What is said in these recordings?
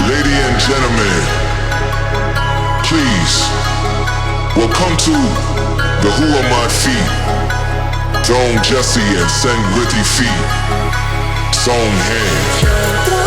Ladies and gentlemen, please welcome to the Who Am I Feet, Dome Jesse and Seng Rithi Feet, Song Hands. ។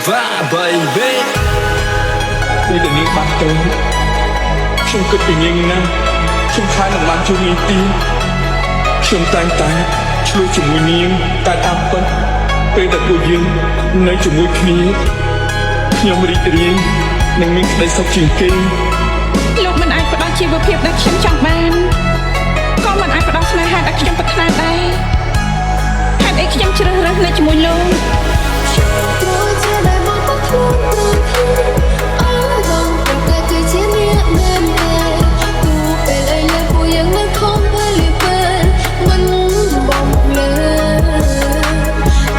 Diva baby ពេលដែលនាងបានទៅខ្ញុំគិតពីនាងណាស់ខ្ញុំខ្លាចនឹងបានជួបនាងទីខ្ញុំតែងតែឆ្លុះជាមួយនាងតែតាមពិតពេលដែលពួកយើងនៅជាមួយគ្នាខ្ញុំរីករាយនឹងមានក្តីសុខជាងគេលោកមិនអាចផ្ដល់ជីវភាពដែលខ្ញុំចង់បានក៏មិនអាចផ្ដល់ស្នេហាដែលខ្ញុំប្រាថ្នាដែរហេតុអីខ្ញុំជ្រើសរើសនៅជាមួយលោកត្រូវជាដែលមកបោះខ្លួនត្រូវអរងតែគឺជាអ្នកមែនទេគូពេលអីលើពួកយើងមិនខំពេលលីពេលមិនបងលើ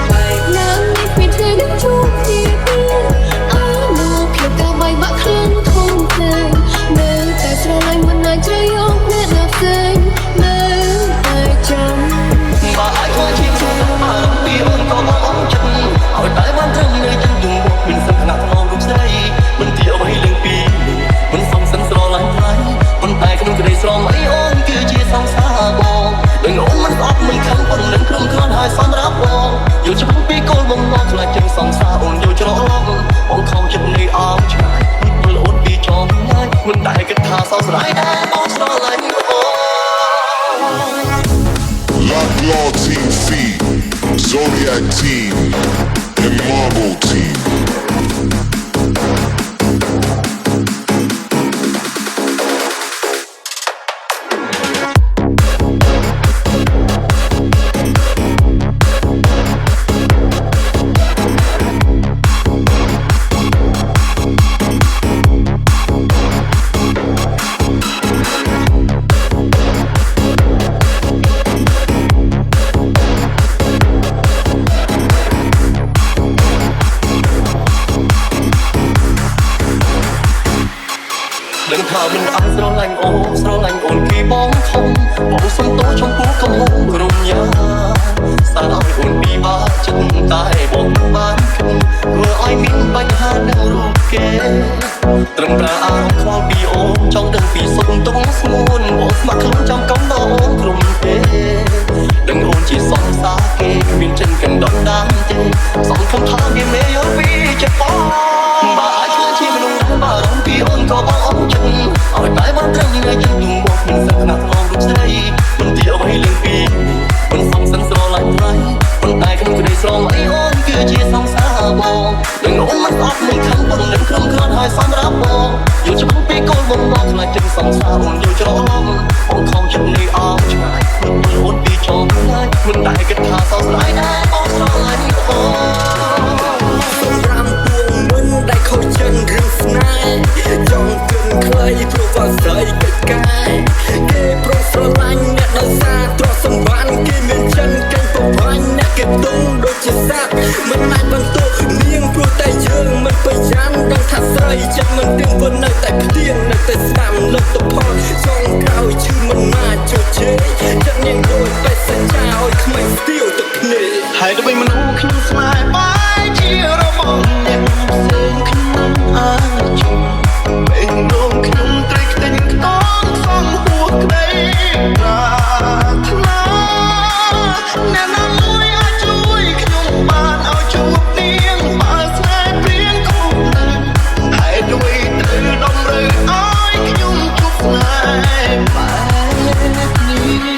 បែកណាស់នេះពីថ្ងៃនឹងជួបជាទៀតអើមកខ្ញុំតែបាយបាក់ខ្លួនធំទៅនៅតែស្រឡាញ់មិនអាចជ្រៅយកអ្នកណាផ្សេងនៅតែចាំបើអាចធ្វើជាខ្លួនអារម្មណ៍ពីអូនក៏មកអងចិត្តឲ្យតែបានត្រឹមនៅជិតយំមកមានសង្ឃណាស់ក្នុងរូបស្រីមិនទីអ្វីលើពីមិនសំសិនស្រឡាញ់ថ្លៃប៉ុន្តែក្នុងក្តីស្រមៃអូនគឺជាសង្សារបងដឹងអូនមិនស្អប់មិនខឹងប៉ុន្តែនឹងក្រុមគ្រាន់ហើយសម្រាប់បងយកច្បាស់ពីគោលបំណងខ្លាចជាងសង្សារអូនយកច្រឡំបងខំចិត្តនៃអោឆ្ងាយព្រោះអូនពីចំណាយមិនដែលគិតថាសោកស្ដាយដែរបងស្រឡាញ់អូនLock Law Team Feed, Zodiac Team, and Marble Team.ដឹងថាមិនអាចស្រឡាញ់អូនពីបងខំបងសុំតោចំពោះកំហុសក្រុមយ៉ាសារឲ្យអូនពីបាចិត្តតែបងបានគិតធ្វើឲ្យមានបញ្ហានឹងរូបគេត្រឹមតែអារម្មណ៍ខ្វល់ពីអូនចង់ដឹងពីសុខទុក្ខស្ងួនបងស្ម័គ្រខ្លួនចាំកំណោក្រុមទេដឹងអូនជាសង្សារគេគ្មានចិនកណ្ដោះដាំទេសង្ឃឹមថាមានមេយល់ពីចិត្តបងបើអាចធ្វើជាមនុស្សដែលបារម្ភពីអូនក៏បងអរចិត្តឲ្យតែបានត្រឹមនៅចិត្តយំមកមិនសឹកណាស់ក្នុងរូបស្រីមិនទីអ្វីលើពីមិនសំសិនស្រឡាញ់ថ្លៃប៉ុន្តែក្នុងក្តីស្រមៃអូនគឺជាសង្សារបងដឹងអូនមិនស្អប់មិនខឹងប៉ុន្តែនឹងក្រុមគ្រាន់ហើយសម្រាប់បងយកច្បាស់ពីគោលបំណងខ្លាចជាងសង្សារអូនយកច្រឡំបងខំចិត្តនៃអោឆ្ងាយព្រោះអូនពីចំណាយមិនដែលគិតថាសោកស្ដាយដែរបងស្រឡាញ់អូនសម្រាប់ពួងមុនដែលខូចចិត្តរឿងស្នេហ៍ចង់គិនខ្លីព្រោះក៏ស្អីកិច្ចការគេប្រុសស្រឡាញ់អ្នកដោយសារទ្រព្យសម្បត្តិគេមានចិនកេងប្រវ័ញ្ចអ្នកគេទុំដូចជាសត្វមិនអាចបន្ទោនាងព្រោះតែយើងមិនប្រយ័ត្នដឹងថាស្រីចិត្តមិនទៀងប៉ុន្តែតែផ្ទៀងនៅតែស្ដាំលុបទៅផលចង់ក្រោយឈឺមិនមកជោគជ័យចិត្តនាងដូចបេះសច្ចាឲ្យក្មេងស្ទៀវទឹកភ្នែកហើយទៅវិញមនុស្សខ្ញុំស្នេហ៍បាយជារបស់អ្នកផ្សេងខ្ញុំអាចជួបពេលដងខ្ញុំត្រីខ្ទេញខ្ទងសំហួរក្តីប្រាថ្នាអ្នកណាមួយអាចជួយខ្ញុំបានឲ្យជួបនាងបើស្នេហ៍ព្រៀងគូនៅហើយដូចត្រូវតម្រូវឲ្យខ្ញុំជួបស្នេហ៍បែបនេះ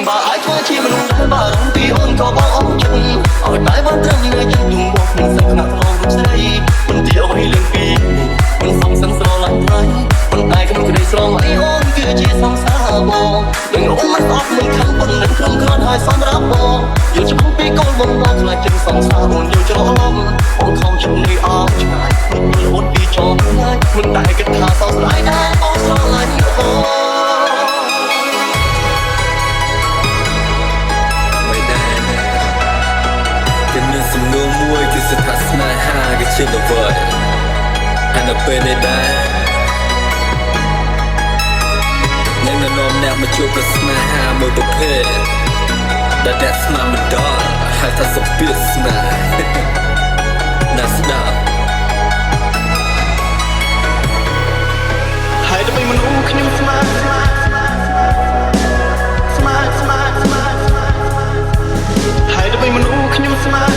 បើអាចធ្វើជាមនុស្សដែលបារម្ភពីអូនក៏បងអរចិត្តឲ្យតែបានត្រឹមនៅចិត្តយំមកមិនសឹកណាស់ក្នុងរូបស្រីមិនទីអ្វីលើពីមិនសំសិនស្រឡាញ់ថ្លៃប៉ុន្តែក្នុងក្តីស្រមៃអូនគឺជាសង្សារបងដឹងអូនមិនស្អប់មិនខឹងប៉ុន្តែក្រុមគ្រាន់ហើយសម្រាប់បងយកច្បាស់ពីគោលបំណងខ្លាចជាងសង្សារអូនយកច្រឡំបងខំចិត្តនៃអោឆ្ងាយព្រោះអូនពីចំណាយមិនដែលគិតថាសោកស្ដាយដែរបងស្រឡាញ់អូនសំណួរមួយគឺស្ថាស្នេហាគឺជាល្វើយហើយនៅពេលនេះដែរ ជួបប្រស្នេហាមួយប្រភេទដែលតែស្មានមិនដល់ហៅថាសុខពីស្នេហ៍ណាស់ស្ដាប់ហើយដើម្បីមនុស្សខ្ញុំស្មានហើយដើម្បីមនុស្សខ្ញុំស្មាន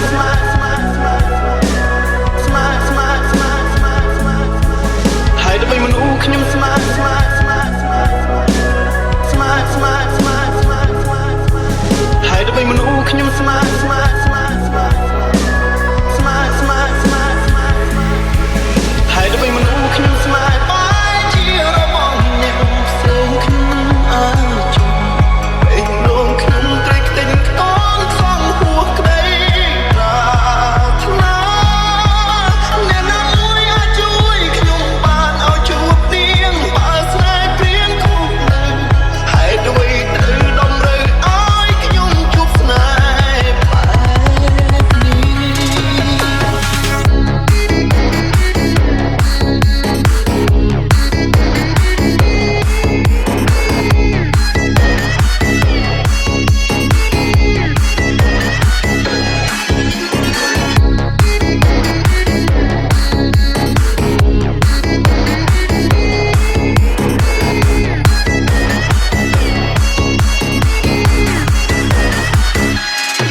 ហើយដើម្បីមនុស្សខ្ញុំស្មានហើយដើម្បីមនុស្សខ្ញុំស្មានហើយដើម្បីមនុស្សខ្ញុំស្មានបែរជារបងអ្នកផ្សេងខ្ញុំអាចជុំពេលដងខ្ញុំត្រេកតែងខ្ទន់ខំហួសក្តីប្រាថ្នាអ្នកណាមួយអាចជួយខ្ញុំបានឲ្យជួបនាងបើស្នេហ៍ព្រៀងគូនឹងហេតុអ្វីត្រូវតម្រូវឲ្យខ្ញុំជួបស្នេហ៍បែបនេះ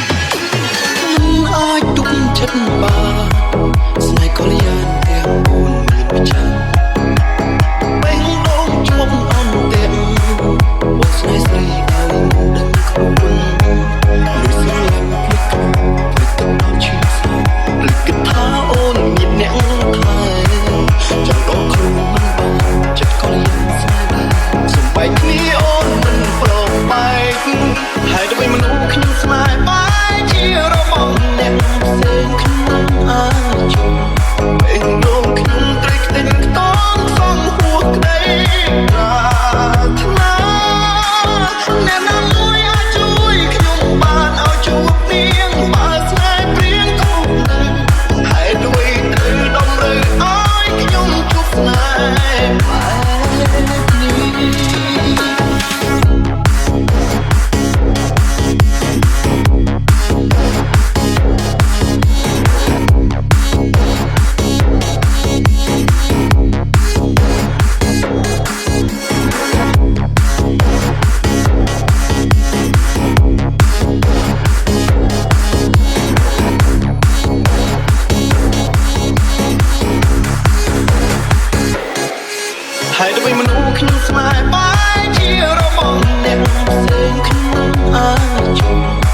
មិនអាចទុកចិត្តបានស្នេហ៍កល្យានទាំង4មានវិចារបេះដូងជួបអន់ទាំងបងស្នេហ៍ស្រីឲ្យមិនដឹងខ្លួនលុយស្រឡាញ់ភ្លេចទឹកដល់ឈឺសោភ្លេចគិតថាអូនមានអ្នកថែចាំដកខ្លួនមិនបានចិត្តកល្យានស្នេហ៍ដែរសំបែកគ្នាអូនមិនប្របែកហើយដើម្បីមនុស្សខ្ញុំស្នេហ៍បែកជារបងអ្នកផ្សេងខ្ញុំអាចជុំពេលដងខ្ញុំត្រេកតែងខ្ទន់សងហួសក្តីប្រាថ្នាអ្នកណាមួយអាចជួយខ្ញុំបានឲ្យជួបនាងបើស្នេហ៍ព្រៀងគូនឹងហេតុអ្វីត្រូវតម្រូវឲ្យខ្ញុំជួបស្នេហ៍បែបនេះ ហើយដើម្បីមនុស្សខ្ញុំស្នេហ៍បែរជារបងអ្នកផ្សេងខ្ញុំអាចជុំ